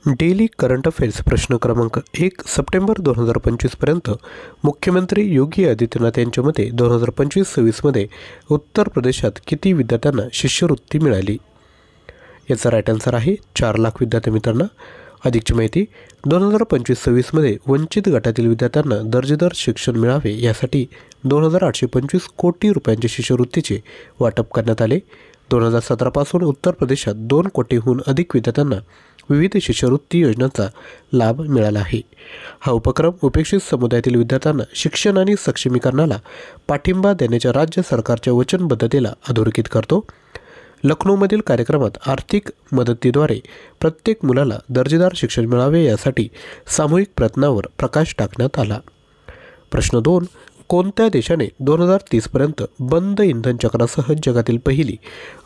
Daily current affairs प्रश्न क्रमांक 1 September 2025 पर्यंत मुख्यमंत्री योगी आदित्यनाथ यांच्या मते 2025-26मध्ये उत्तर प्रदेशात किती विद्यार्थ्यांना शिष्यवृत्ती मिळाली? याचा राईट आन्सर आहे 4 लाख विद्यार्थी मित्रांना. अधिकची माहिती 2025-26मध्ये वंचित गटातील विद्यार्थ्यांना दर्जेदार शिक्षण मिळावे यासाठी 2,825 कोटी रुपयांचे शिष्यवृत्तीचे वाटप करण्यात आले. 2017 पासून उत्तर प्रदेशात 2 कोटीहून अधिक विद्यार्थ्यांना विविध शिष्यवृत्ती योजनांचा लाभ मिळाला आहे. हा उपक्रम उपेक्षित समुदायातील विद्यार्थ्यांना शिक्षण आणि सक्षमीकरणाला पाठिंबा देण्याच्या राज्य सरकारच्या वचनबद्धतेला अधोरेखित करतो. लखनौमधील कार्यक्रमात आर्थिक मदतीद्वारे प्रत्येक मुलाला दर्जेदार शिक्षण मिळावे यासाठी सामूहिक प्रयत्नावर प्रकाश टाकण्यात आला. प्रश्न 2 कोणत्या देशाने 2030पर्यंत बंद इंधन चक्रासह जगातील पहिली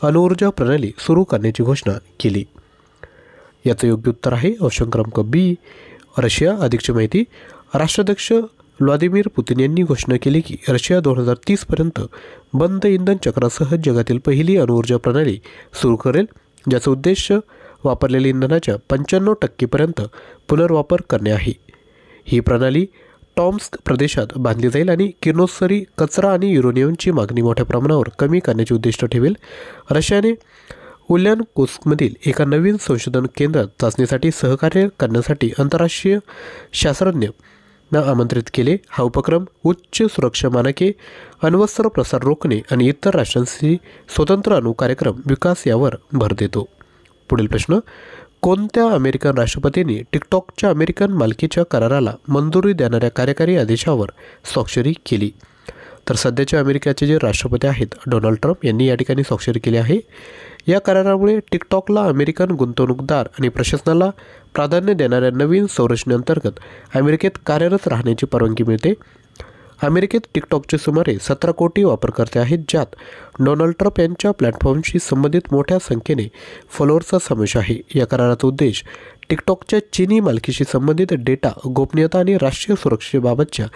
अणुऊर्जा प्रणाली सुरू करण्याची घोषणा केली? याचं योग्य उत्तर आहे ऑप्शन क्रमांक बी रशिया. अधिकची माहिती राष्ट्राध्यक्ष व्लादिमीर पुतिन यांनी घोषणा केली की रशिया 2030पर्यंत बंद इंधन चक्रासह जगातील पहिली अणुऊर्जा प्रणाली सुरू करेल, ज्याचा उद्देश वापरलेल्या इंधनाच्या 95% पुनर्वापर करणे आहे. ही प्रणाली टॉम्स्क प्रदेशात बांधली जाईल आणि किरणोत्सर्गी कचरा आणि युरेनियमची मागणी मोठ्या प्रमाणावर कमी करण्याचे उद्दिष्ट ठेवेल. रशियाने उल्यानोव्स्कमधील एका नवीन संशोधन केंद्रात चाचणीसाठी सहकार्य करण्यासाठी आंतरराष्ट्रीय शास्त्रज्ञांना आमंत्रित केले. हा उपक्रम उच्च सुरक्षा मानके, अण्वस्त्र प्रसार रोखणे आणि इतर राष्ट्रांशी स्वतंत्र अणु कार्यक्रम विकास यावर भर देतो. पुढील प्रश्न कोणत्या अमेरिकन राष्ट्रपतींनी टिकटॉकच्या अमेरिकन मालकीच्या कराराला मंजुरी देणाऱ्या कार्यकारी आदेशावर स्वाक्षरी केली? तर सध्याचे अमेरिकेचे जे राष्ट्रपती आहेत डोनाल्ड ट्रम्प यांनी या ठिकाणी स्वाक्षरी केली आहे. या करारामुळे टिकटॉकला अमेरिकन गुंतवणूकदार आणि प्रशासनाला प्राधान्य देणाऱ्या नवीन संरचनेअंतर्गत अमेरिकेत कार्यरत राहण्याची परवानगी मिळते. अमेरिकेत टिकटॉकचे सुमारे 17 कोटी वापरकर्ते आहेत, ज्यात डोनाल्ड ट्रम्प यांच्या प्लॅटफॉर्मशी संबंधित मोठ्या संख्येने फॉलोअर्सचा समावेश आहे. या कराराचा उद्देश टिकटॉकच्या चीनी मालकीशी संबंधित डेटा गोपनीयता आणि राष्ट्रीय सुरक्षेबाबतच्या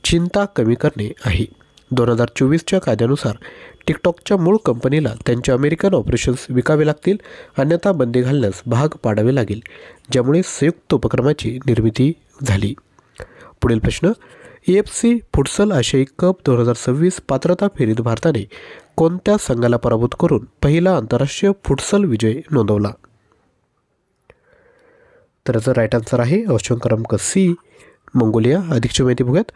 चिंता कमी करणे आहे. 2024च्या कायद्यानुसार टिकटॉकच्या मूळ कंपनीला त्यांचे अमेरिकन ऑपरेशन्स विकावे लागतील, अन्यथा बंदी घालण्यास भाग पाडावे लागेल, ज्यामुळे संयुक्त उपक्रमाची निर्मिती झाली. पुढील प्रश्न AFC फुटसल आशियाई कप 2026 पात्रता फेरीत भारताने कोणत्या संघाला पराभूत करून पहिला आंतरराष्ट्रीय फुटसल विजय नोंदवला? तर याचा राईट आन्सर आहे ऑप्शन क्रमांक सी मंगोलिया. अधिकची माहिती बघूयात.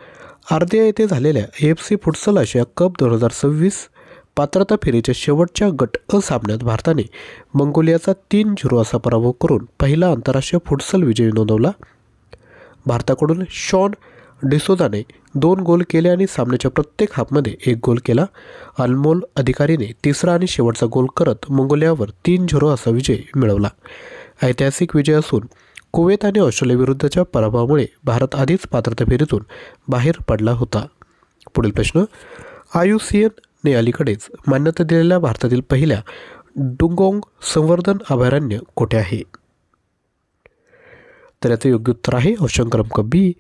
आर्दिया येथे झालेल्या AFC फुटसल आशिया कप 2026 पात्रता फेरीच्या शेवटच्या गट अ सामन्यात भारताने मंगोलियाचा 3-0 असा पराभव करून पहिला आंतरराष्ट्रीय फुटसल विजय नोंदवला. भारताकडून शॉन डिसोजाने 2 गोल केले आणि सामन्याच्या प्रत्येक हाफमध्ये 1 गोल केला. अनमोल अधिकारीने तिसरा आणि शेवटचा गोल करत मंगोलियावर 3-0 असा विजय मिळवला. ऐतिहासिक विजय असून कुवेत आणि ऑस्ट्रेलियाविरुद्धच्या पराभवामुळे भारत आधीच पात्रता फेरीतून बाहेर पडला होता. पुढील प्रश्न IUCNने अलीकडेच मान्यता दिलेल्या भारतातील पहिल्या डुगोंग संवर्धन अभयारण्य कुठे आहे? तर याचं योग्य उत्तर आहे ऑप्शन क्रमांक बी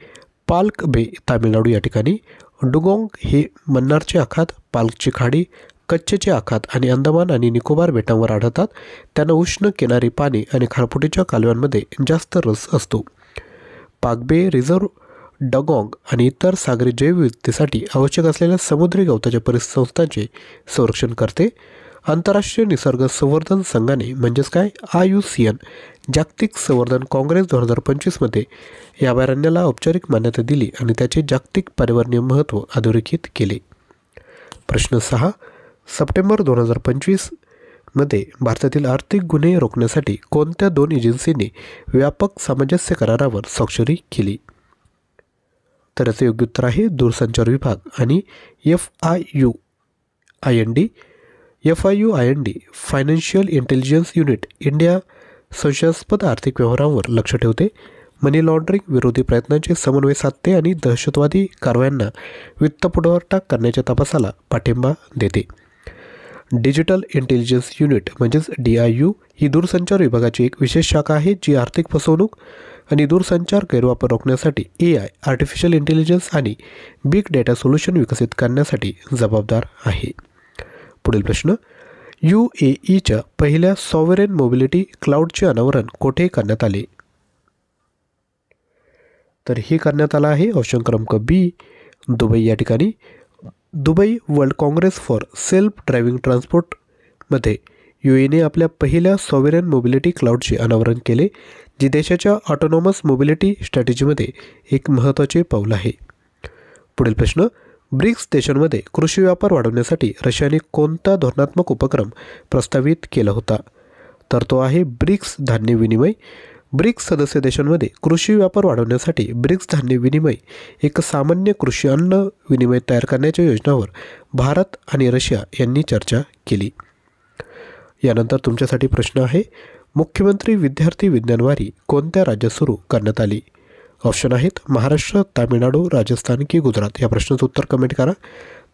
पाल्क बे तामिळनाडू. या ठिकाणी डुगोंग हे मन्नारचे आखात, पाल्कची खाडी, कच्छचे आखात आणि अंदमान आणि निकोबार बेटांवर आढळतात. त्यांना उष्ण किनारी पाणी आणि खारफुटीच्या कालव्यांमध्ये जास्त रस असतो. पाकबे रिझर्व डगोंग आणि इतर सागरी जैवविविधतेसाठी आवश्यक असलेल्या समुद्री गवताच्या परिसंस्थांचे संरक्षण करते. आंतरराष्ट्रीय निसर्ग संवर्धन संघाने म्हणजेच काय IUCN जागतिक संवर्धन काँग्रेस 2025मध्ये या अभयारण्याला औपचारिक मान्यता दिली आणि त्याचे जागतिक पर्यावरणीय महत्त्व अधोरेखित केले. प्रश्न 6 सप्टेंबर 2025मध्ये भारतातील आर्थिक गुन्हे रोखण्यासाठी कोणत्या 2 एजन्सींनी व्यापक सामंजस्य करारावर स्वाक्षरी केली? तर याचे योग्य उत्तर आहे दूरसंचार विभाग आणि FIUIND financial intelligence unit India संशयास्पद आर्थिक व्यवहारांवर लक्ष ठेवते, मनी लॉन्ड्रिंग विरोधी प्रयत्नांचे समन्वय साधते आणि दहशतवादी कारवायांना वित्तपुरवठा करण्याच्या तपासाला पाठिंबा देते. डिजिटल इंटेलिजन्स युनिट म्हणजेच DIU ही दूरसंचार विभागाची एक विशेष शाखा आहे, जी आर्थिक फसवणूक आणि दूरसंचार गैरवापर रोखण्यासाठी AI आर्टिफिशियल इंटेलिजन्स आणि बिग डेटा सोल्युशन विकसित करण्यासाठी जबाबदार आहे. पुढील प्रश्न UAEच्या पहिल्या सॉव्हरेन मोबिलिटी क्लाउडचे अनावरण कोठे करण्यात आले? तर हे करण्यात आलं आहे ऑप्शन क्रमांक बी दुबई या ठिकाणी. Dubai World Congress for self driving ट्रान्सपोर्टमध्ये UAEने आपल्या पहिल्या सॉव्हरेन मोबिलिटी क्लाउडचे अनावरण केले, जे देशाच्या ऑटोनॉमस मोबिलिटी स्ट्रॅटेजीमध्ये एक महत्त्वाचे पाऊल आहे. पुढील प्रश्न, ब्रिक्स देशांमध्ये कृषी व्यापार वाढवण्यासाठी रशियाने कोणता धोरणात्मक उपक्रम प्रस्तावित केला होता? तर तो आहे ब्रिक्स धान्य विनिमय. ब्रिक्स सदस्य देशांमध्ये कृषी व्यापार वाढवण्यासाठी ब्रिक्स धान्य विनिमय एक सामान्य कृषी अन्न विनिमय तयार करण्याच्या योजनावर भारत आणि रशिया यांनी चर्चा केली. यानंतर तुमच्यासाठी प्रश्न आहे, मुख्यमंत्री विद्यार्थी विज्ञानवारी कोणत्या राज्यात सुरू करण्यात आली? ऑप्शन आहेत महाराष्ट्र, तामिळनाडू, राजस्थान की गुजरात. या प्रश्नाचं उत्तर कमेंट करा.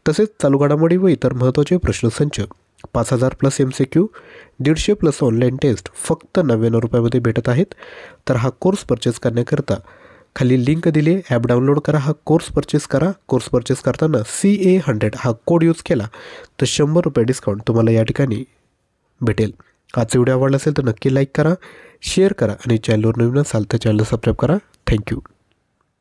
तसेच चालू घडामोडी व इतर महत्त्वाचे प्रश्नसंच 5000+ MCQ, 150+ ऑनलाईन टेस्ट फक्त 99 रुपयामध्ये भेटत आहेत. तर हा कोर्स परचेस करण्याकरता खाली लिंक दिली, ॲप डाउनलोड करा, हा कोर्स परचेस करा. कोर्स परचेस करताना CA100 हा कोड यूज केला तर 100 रुपये डिस्काउंट तुम्हाला या ठिकाणी भेटेल. आजचा व्हिडिओ आवडला असेल तर नक्की लाईक करा, शेअर करा आणि चॅनलवर नवीन असाल तर चॅनल सबस्क्राईब करा. थँक्यू.